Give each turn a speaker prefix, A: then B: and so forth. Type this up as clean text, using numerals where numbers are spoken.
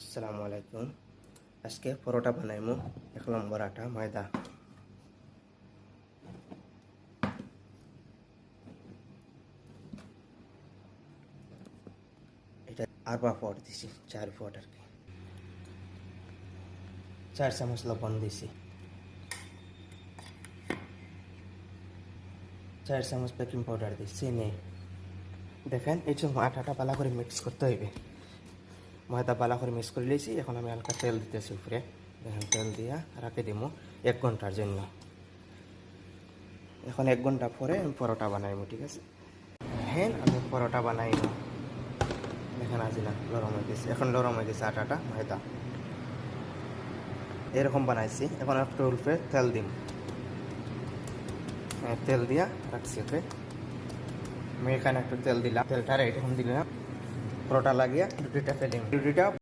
A: আসসালামু আলাইকুম। আজকে পরোটা বানাইমু। 1 নম্বর আটা ময়দা। এটা আরবা ফট দিছি, 4 ফট আর কি। 4 চামচ লবণ দিছি, 4 চামচ বেকিং পাউডার দিছি, চিনি। দেখেন এই যে আটাটা ভালো করে মিক্স করতে হইবে। ময়দা ভালো করে মিক্স করে লিয়েছি। এখন আমি হালকা তেল দিতেছি উপরে। দেখেন তেল দিয়া রাখে দিমু 1 ঘন্টার জন্য। এখন 1 ঘন্টা পরে আমি পরোটা বানাইমু, ঠিক আছে? হ্যাঁ, আমি পরোটা বানাইমু। দেখেন আজিনা নরম হয়ে গেছে। এখন নরম হয়ে গেছে আটাটা, ময়দা এরকম বানাইছি। এখন একটু উল্পে তেল দিম। তেল দিয়া রাখছি ওকে। আমি এখানে একটু তেল দিলাম, তেলটা এখন দিলাম। পরোটা লাগিয়ে রুটিটা ফেলিম। রুটিটা